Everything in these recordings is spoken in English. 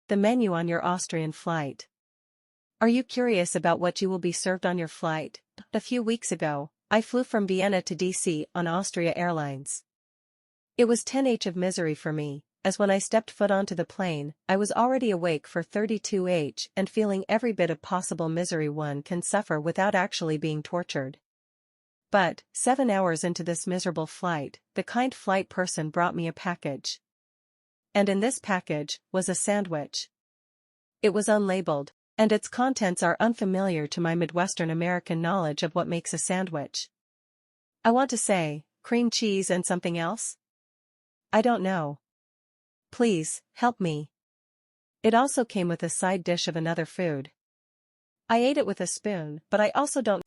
the menu on your Austrian flight. Are you curious about what you will be served on your flight? A few weeks ago, I flew from Vienna to DC on Austria Airlines. It was 10h of misery for me, as when I stepped foot onto the plane, I was already awake for 32h and feeling every bit of possible misery one can suffer without actually being tortured. But, 7 hours into this miserable flight, the kind flight person brought me a package. And in this package was a sandwich. It was unlabeled, and its contents are unfamiliar to my Midwestern American knowledge of what makes a sandwich. I want to say, cream cheese and something else? I don't know. Please, help me. It also came with a side dish of another food. I ate it with a spoon, but I also don't.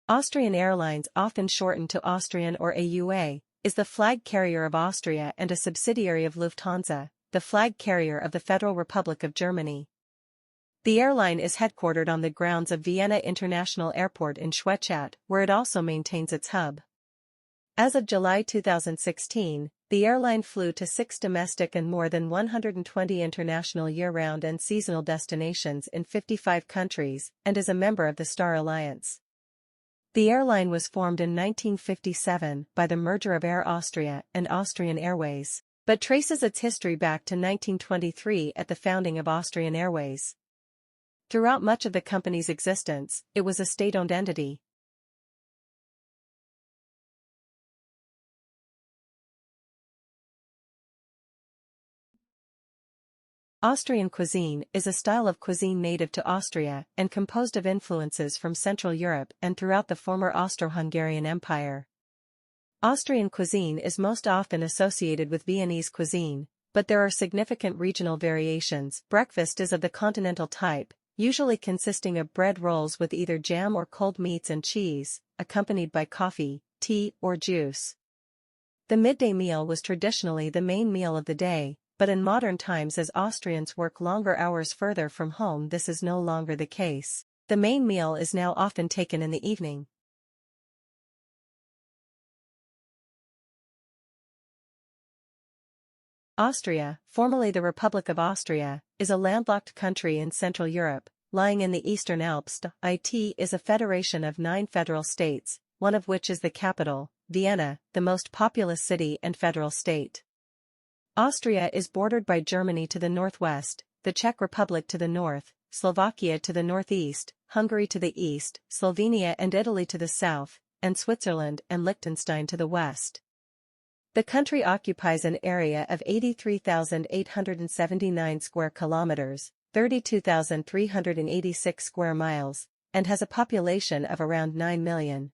Austrian Airlines, often shortened to Austrian or AUA, is the flag carrier of Austria and a subsidiary of Lufthansa, the flag carrier of the Federal Republic of Germany. The airline is headquartered on the grounds of Vienna International Airport in Schwechat, where it also maintains its hub. As of July 2016, the airline flew to 6 domestic and more than 120 international year-round and seasonal destinations in 55 countries, and is a member of the Star Alliance. The airline was formed in 1957 by the merger of Air Austria and Austrian Airways, but traces its history back to 1923 at the founding of Austrian Airways. Throughout much of the company's existence, it was a state-owned entity. Austrian cuisine is a style of cuisine native to Austria and composed of influences from Central Europe and throughout the former Austro-Hungarian Empire. Austrian cuisine is most often associated with Viennese cuisine, but there are significant regional variations. Breakfast is of the continental type, usually consisting of bread rolls with either jam or cold meats and cheese, accompanied by coffee, tea, or juice. The midday meal was traditionally the main meal of the day, but in modern times, as Austrians work longer hours further from home, this is no longer the case. The main meal is now often taken in the evening. Austria, formerly the Republic of Austria, is a landlocked country in Central Europe, lying in the Eastern Alps. It is a federation of 9 federal states, one of which is the capital, Vienna, the most populous city and federal state. Austria is bordered by Germany to the northwest, the Czech Republic to the north, Slovakia to the northeast, Hungary to the east, Slovenia and Italy to the south, and Switzerland and Liechtenstein to the west. The country occupies an area of 83,879 square kilometers, 32,386 square miles, and has a population of around 9 million.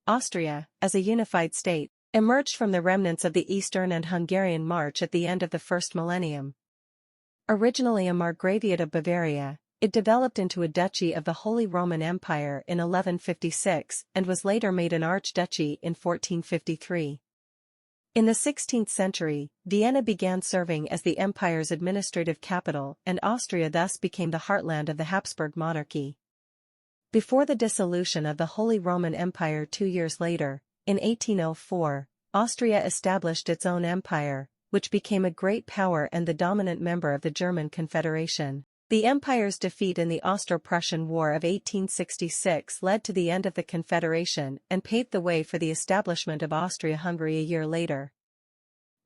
Austria, as a unified state, emerged from the remnants of the Eastern and Hungarian March at the end of the first millennium. Originally a margraviate of Bavaria, it developed into a duchy of the Holy Roman Empire in 1156 and was later made an archduchy in 1453. In the 16th century, Vienna began serving as the empire's administrative capital, and Austria thus became the heartland of the Habsburg monarchy. Before the dissolution of the Holy Roman Empire 2 years later, in 1804, Austria established its own empire, which became a great power and the dominant member of the German Confederation. The empire's defeat in the Austro-Prussian War of 1866 led to the end of the Confederation and paved the way for the establishment of Austria-Hungary a year later.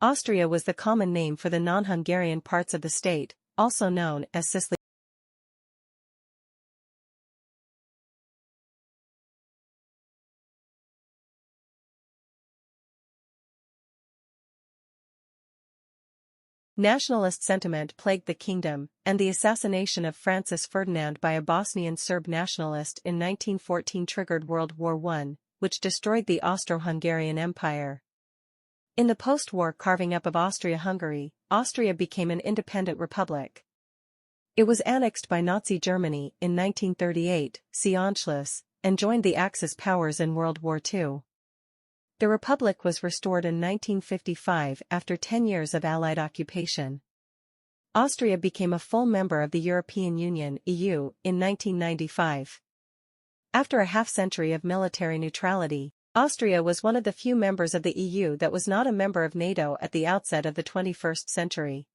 Austria was the common name for the non-Hungarian parts of the state, also known as Sicily. Nationalist sentiment plagued the kingdom, and the assassination of Francis Ferdinand by a Bosnian Serb nationalist in 1914 triggered World War I, which destroyed the Austro-Hungarian Empire. In the post-war carving up of Austria-Hungary, Austria became an independent republic. It was annexed by Nazi Germany in 1938, see Anschluss, and joined the Axis powers in World War II. The republic was restored in 1955 after 10 years of Allied occupation. Austria became a full member of the European Union (EU) in 1995. After a half-century of military neutrality, Austria was one of the few members of the EU that was not a member of NATO at the outset of the 21st century.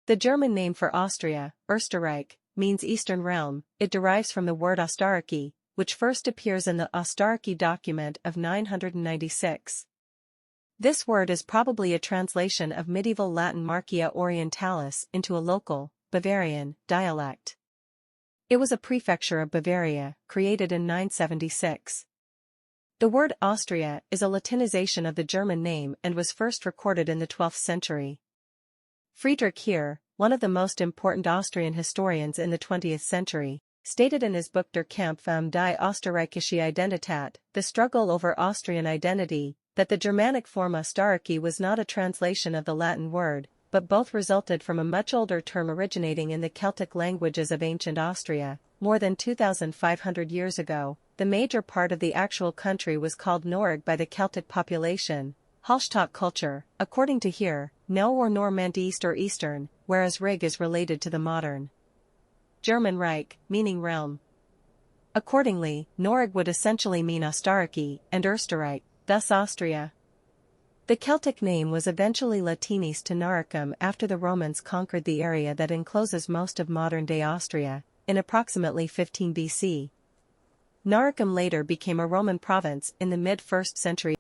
The German name for Austria, Österreich, means Eastern Realm. It derives from the word Ostariki, which first appears in the Ostariki document of 996. This word is probably a translation of medieval Latin Marcia Orientalis into a local, Bavarian, dialect. It was a prefecture of Bavaria, created in 976. The word Austria is a Latinization of the German name and was first recorded in the 12th century. Friedrich Heer, one of the most important Austrian historians in the 20th century, stated in his book Der Kampf die Österreichische Identität, The Struggle over Austrian Identity, that the Germanic form Ostariki was not a translation of the Latin word, but both resulted from a much older term originating in the Celtic languages of ancient Austria. More than 2,500 years ago, the major part of the actual country was called Noreg by the Celtic population. Hallstatt culture, according to Heer, no or nor meant east or eastern, whereas Rig is related to the modern German Reich, meaning realm. Accordingly, Noreg would essentially mean Ostariki, and Österreich, thus Austria. The Celtic name was eventually Latinized to Naricum after the Romans conquered the area that encloses most of modern-day Austria, in approximately 15 BC. Naricum later became a Roman province in the mid-1st century.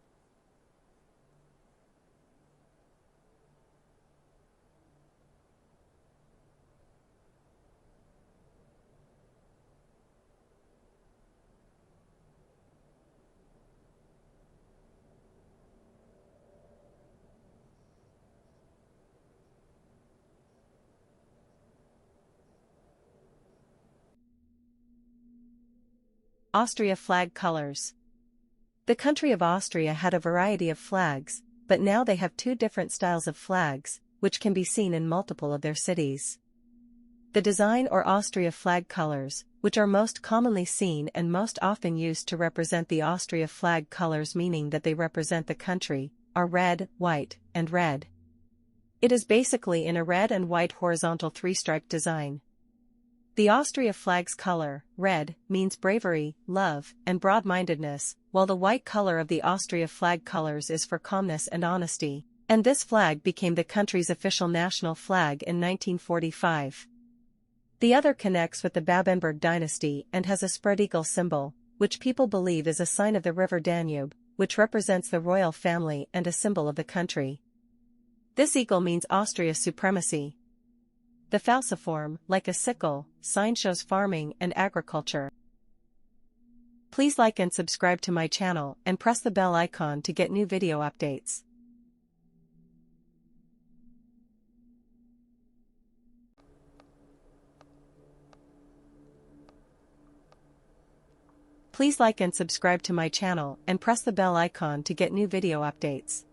Austria flag colors. The country of Austria had a variety of flags, but now they have two different styles of flags, which can be seen in multiple of their cities. The design or Austria flag colors, which are most commonly seen and most often used to represent the Austria flag colors, meaning that they represent the country, are red, white, and red. It is basically in a red and white horizontal three-striped design. The Austria flag's color, red, means bravery, love, and broad-mindedness, while the white color of the Austria flag colors is for calmness and honesty, and this flag became the country's official national flag in 1945. The other connects with the Babenberg dynasty and has a spread eagle symbol, which people believe is a sign of the river Danube, which represents the royal family and a symbol of the country. This eagle means Austria's supremacy. The falciform, like a sickle, sign shows farming and agriculture. Please like and subscribe to my channel and press the bell icon to get new video updates. Please like and subscribe to my channel and press the bell icon to get new video updates.